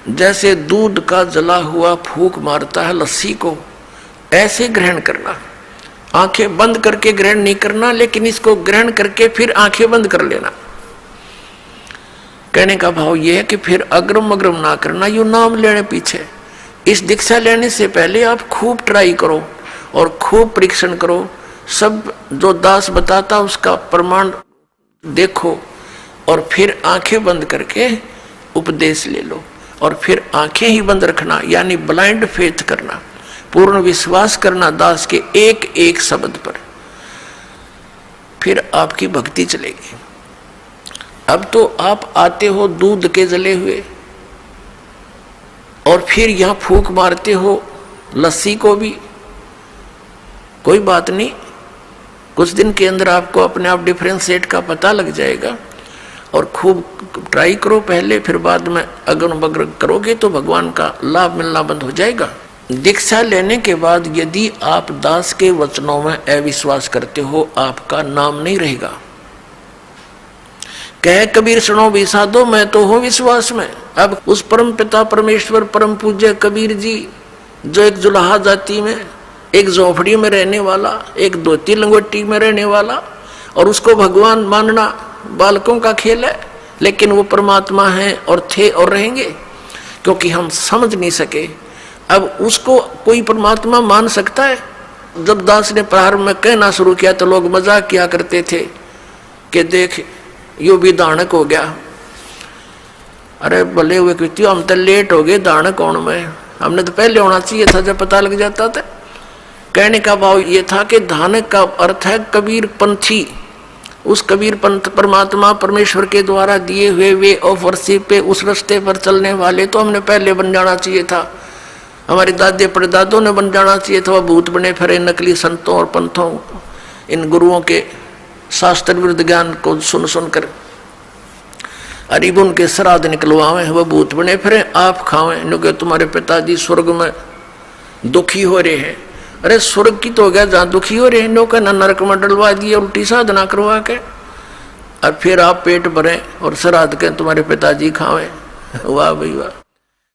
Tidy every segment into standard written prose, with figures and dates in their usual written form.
जैसे दूध का जला हुआ फूंक मारता है लस्सी को, ऐसे ग्रहण करना। आंखें बंद करके ग्रहण नहीं करना, लेकिन इसको ग्रहण करके फिर आंखें बंद कर लेना। कहने का भाव यह है कि फिर अग्रम अग्रम ना करना, यू नाम लेने पीछे। इस दीक्षा लेने से पहले आप खूब ट्राई करो और खूब परीक्षण करो, सब जो दास बताता उसका प्रमाण देखो, और फिर आंखें बंद करके उपदेश ले लो। और फिर आंखें ही बंद रखना, यानी ब्लाइंड फेथ करना, पूर्ण विश्वास करना दास के एक एक शब्द पर, फिर आपकी भक्ति चलेगी। अब तो आप आते हो दूध के जले हुए, और फिर यहां फूंक मारते हो लस्सी को भी, कोई बात नहीं, कुछ दिन के अंदर आपको अपने आप डिफरेंशिएट का पता लग जाएगा। और खूब ट्राई करो पहले, फिर बाद में अगन बग्र करोगे तो भगवान का लाभ मिलना बंद हो जाएगा। दीक्षा लेने के बाद यदि आप दास के वचनों में अविश्वास करते हो, आपका नाम नहीं रहेगा। कह कबीर सुनो भी साधो, मैं तो हूं विश्वास में। अब उस परम पिता परमेश्वर परम पूज्य कबीर जी, जो एक जुलाहा जाति में, एक झोपड़ी में रहने वाला, एक धोती लंगोटी में रहने वाला, और उसको भगवान मानना बालकों का खेल है, लेकिन वो परमात्मा है और थे और रहेंगे, क्योंकि हम समझ नहीं सके। अब उसको कोई परमात्मा मान सकता है? जब दास ने प्रारंभ में कहना शुरू किया तो लोग मजाक किया करते थे कि देख यो भी दानक हो गया। अरे भले हुए कृत्य, हम तो लेट हो गए, दानक कौन में, हमने तो पहले होना चाहिए था जब पता लग जाता था। कहने का भाव ये था कि धानक का अर्थ है कबीर पंथी। उस कबीर पंथ परमात्मा परमेश्वर के द्वारा दिए हुए वे ऑफ वर्शिप पे, उस रास्ते पर चलने वाले तो हमने पहले बन जाना चाहिए था। हमारे दादे परदादों ने बन जाना चाहिए था। वह भूत बने फिरे नकली संतों और पंथों, इन गुरुओं के शास्त्र विरुद्ध ज्ञान को सुन सुनकर अरिबुन के श्राद्ध निकलवावे, वह भूत बने फिरे आप खावें, क्योंकि तुम्हारे पिताजी स्वर्ग में दुखी हो रहे हैं। अरे स्वर्ग की तो हो गया जहाँ दुखी हो रहे हैं, नो का नरक में डलवा दिया उल्टी साधना करवा के, और फिर आप पेट भरें और श्राद्ध के तुम्हारे पिताजी खावें। वाह भाई वाह।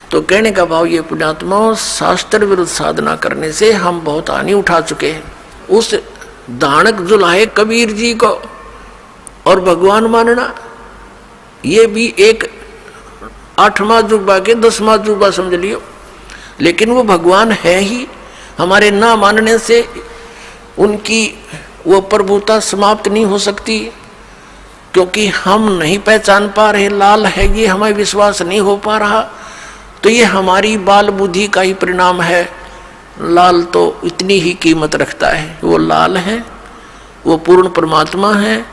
तो कहने का भाव ये पुण्यात्माओं, शास्त्र विरुद्ध साधना करने से हम बहुत हानि उठा चुके हैं। उस दानक जुलाहे कबीर जी को और भगवान मानना, ये भी एक 8वां जुबा के 10वां जुबा समझ लियो, लेकिन वो भगवान है ही। हमारे ना मानने से उनकी वो प्रभुता समाप्त नहीं हो सकती, क्योंकि हम नहीं पहचान पा रहे लाल है ये, हमें विश्वास नहीं हो पा रहा, तो ये हमारी बाल बुद्धि का ही परिणाम है। लाल तो इतनी ही कीमत रखता है, वो लाल है, वो पूर्ण परमात्मा है,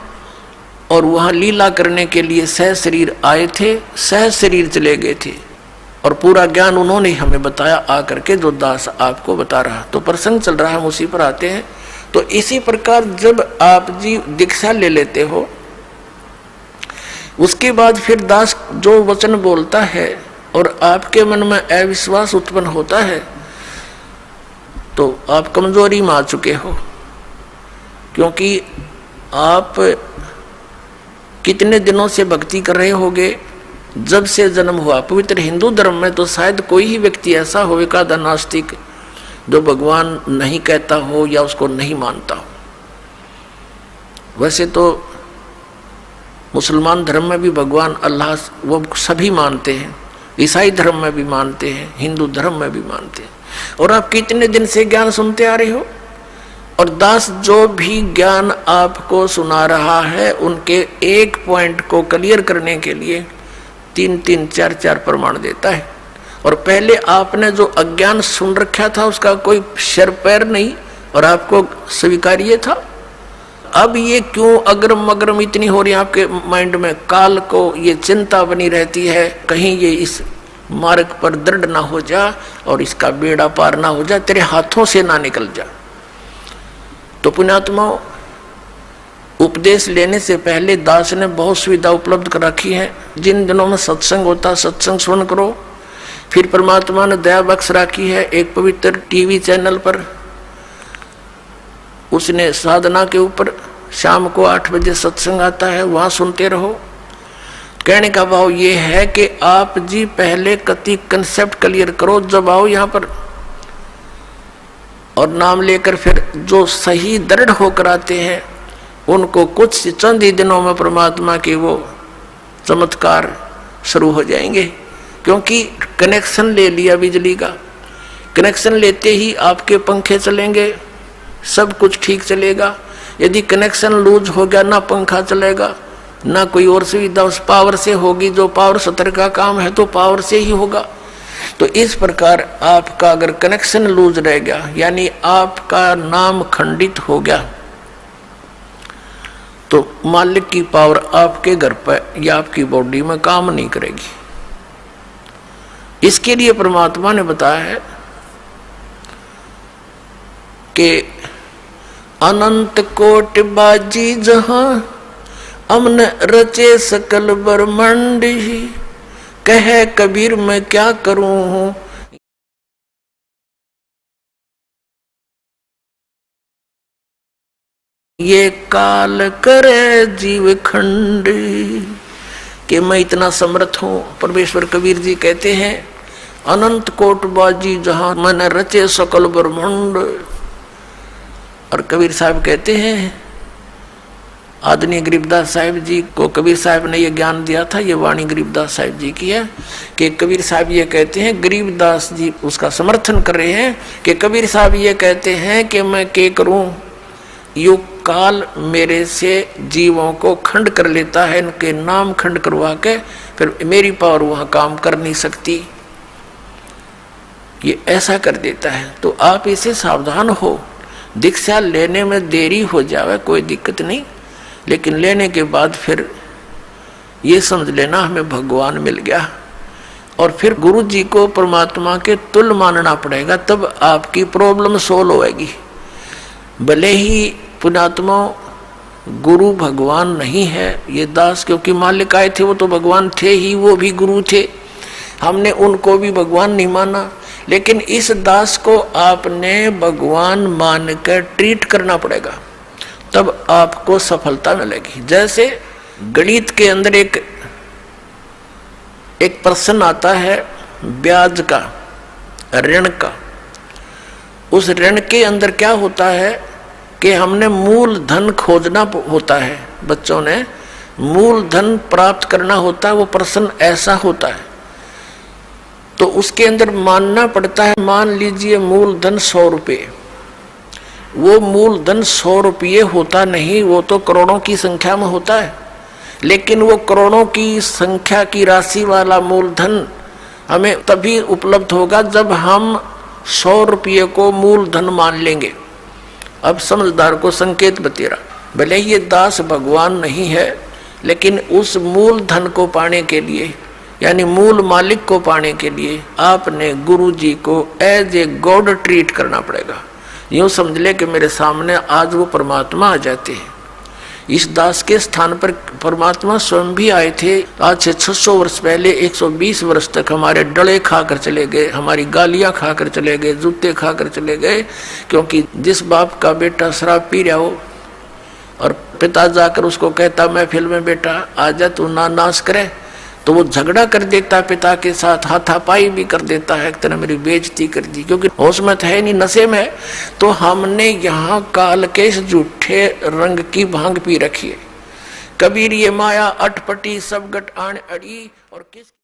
और वहाँ लीला करने के लिए सह शरीर आए थे, सह शरीर चले गए थे, और पूरा ज्ञान उन्होंने हमें बताया आकर के, जो दास आपको बता रहा। तो प्रसंग चल रहा है, हम उसी पर आते हैं। तो इसी प्रकार जब आप जी दीक्षा ले लेते हो, उसके बाद फिर दास जो वचन बोलता है और आपके मन में अविश्वास उत्पन्न होता है, तो आप कमजोरी में आ चुके हो। क्योंकि आप कितने दिनों से भक्ति कर रहे होगे, जब से जन्म हुआ। पवित्र हिंदू धर्म में तो शायद कोई ही व्यक्ति ऐसा होगा नास्तिक जो भगवान नहीं कहता हो या उसको नहीं मानता हो। वैसे तो मुसलमान धर्म में भी भगवान अल्लाह वो सभी मानते हैं, ईसाई धर्म में भी मानते हैं, हिंदू धर्म में भी मानते हैं। और आप कितने दिन से ज्ञान सुनते आ रहे हो, और दास जो भी ज्ञान आपको सुना रहा है उनके एक पॉइंट को क्लियर करने के लिए 3-3, 4-4 प्रमाण देता है। और पहले आपने जो अज्ञान सुन रखा था उसका कोई शर पैर नहीं, और आपको स्वीकार्य था। अब ये क्यों अग्रम अग्रम इतनी हो रही है आपके माइंड में, काल को ये चिंता बनी रहती है, कहीं ये इस मार्ग पर दृढ़ ना हो जा और इसका बेड़ा पार ना हो जा, तेरे हाथों से ना निकल जा। तो पुण्यात्माओं, उपदेश लेने से पहले दास ने बहुत सुविधा उपलब्ध कर रखी है। जिन दिनों में सत्संग होता सत्संग सुन करो। फिर परमात्मा ने दया बख्श रखी है, एक पवित्र टीवी चैनल पर उसने साधना के ऊपर शाम को 8 बजे सत्संग आता है, वहाँ सुनते रहो। कहने का भाव ये है कि आप जी पहले कति कंसेप्ट क्लियर करो, जब आओ यहाँ पर और नाम लेकर फिर जो सही दृढ़ होकर आते हैं उनको कुछ चंद ही दिनों में परमात्मा के वो चमत्कार शुरू हो जाएंगे। क्योंकि कनेक्शन ले लिया बिजली का, कनेक्शन लेते ही आपके पंखे चलेंगे, सब कुछ ठीक चलेगा। यदि कनेक्शन लूज हो गया, ना पंखा चलेगा ना कोई और सुविधा उस पावर से होगी, जो पावर सत्र का काम है तो पावर से ही होगा। तो इस प्रकार आपका अगर कनेक्शन लूज रह गया यानी आपका नाम खंडित हो गया तो मालिक की पावर आपके घर पर या आपकी बॉडी में काम नहीं करेगी। इसके लिए परमात्मा ने बताया है कि अनंत कोटि बाजी जहां अमन रचे सकल ब्रह्मांड ही, कहे कबीर मैं क्या करूं ये काल करे जीव खंड, कि मैं इतना समर्थ हूं। परमेश्वर कबीर जी कहते हैं अनंत कोट बाजी जहां मन रचे सकल ब्रह्मांड। और कबीर साहब कहते हैं, आदरणीय गरीबदास साहिब जी को कबीर साहब ने ये ज्ञान दिया था, ये वाणी गरीबदास साहिब जी की है कि कबीर साहब ये कहते हैं, गरीबदास जी उसका समर्थन कर रहे हैं कि कबीर साहब ये कहते हैं कि मैं क्या करूं, युग काल मेरे से जीवों को खंड कर लेता है, इनके नाम खंड करवा के फिर मेरी पावर वहां काम कर नहीं सकती, ये ऐसा कर देता है। तो आप इसे सावधान हो, दीक्षा लेने में देरी हो जावे कोई दिक्कत नहीं, लेकिन लेने के बाद फिर ये समझ लेना हमें भगवान मिल गया और फिर गुरु जी को परमात्मा के तुल मानना पड़ेगा, तब आपकी प्रॉब्लम सोल्व होएगी। भले ही पुण्यात्मा गुरु भगवान नहीं है, ये दास क्योंकि मालिक आए थे वो तो भगवान थे ही, वो भी गुरु थे, हमने उनको भी भगवान नहीं माना, लेकिन इस दास को आपने भगवान मानकर ट्रीट करना पड़ेगा, तब आपको सफलता मिलेगी। जैसे गणित के अंदर एक प्रश्न आता है ब्याज का, ऋण का। उस ऋण के अंदर क्या होता है कि हमने मूल धन खोजना होता है, बच्चों ने मूल धन प्राप्त करना होता है, वो प्रश्न ऐसा होता है। तो उसके अंदर मानना पड़ता है, मान लीजिए मूल धन 100 रुपये, वो मूल धन 100 रुपये होता नहीं, वो तो करोड़ों की संख्या में होता है, लेकिन वो करोड़ों की संख्या की राशि वाला मूलधन हमें तभी उपलब्ध होगा जब हम 100 रुपये को मूलधन मान लेंगे। अब समझदार को संकेत बतेरा, भले ये दास भगवान नहीं है, लेकिन उस मूलधन को पाने के लिए यानी मूल मालिक को पाने के लिए आपने गुरु जी को एज ए गॉड ट्रीट करना पड़ेगा। यूँ समझ ले कि मेरे सामने आज वो परमात्मा आ जाते हैं। इस दास के स्थान पर परमात्मा स्वयं भी आए थे। आज से 600 वर्ष पहले 120 वर्ष तक हमारे डले खाकर चले गए, हमारी गालियां खाकर चले गए, जूते खाकर चले गए, क्योंकि जिस बाप का बेटा शराब पी रहा हो और पिता जाकर उसको कहता महफिल में बेटा आजा तू ना नाश करे, तो वो झगड़ा कर देता पिता के साथ, हाथापाई भी कर देता है, एक तरह मेरी बेइज्जती कर दी, क्योंकि होश में है नहीं, नशे में। तो हमने यहाँ काल के इस झूठे रंग की भांग पी रखी है। कबीर ये माया अटपटी सब गट आन अड़ी और किस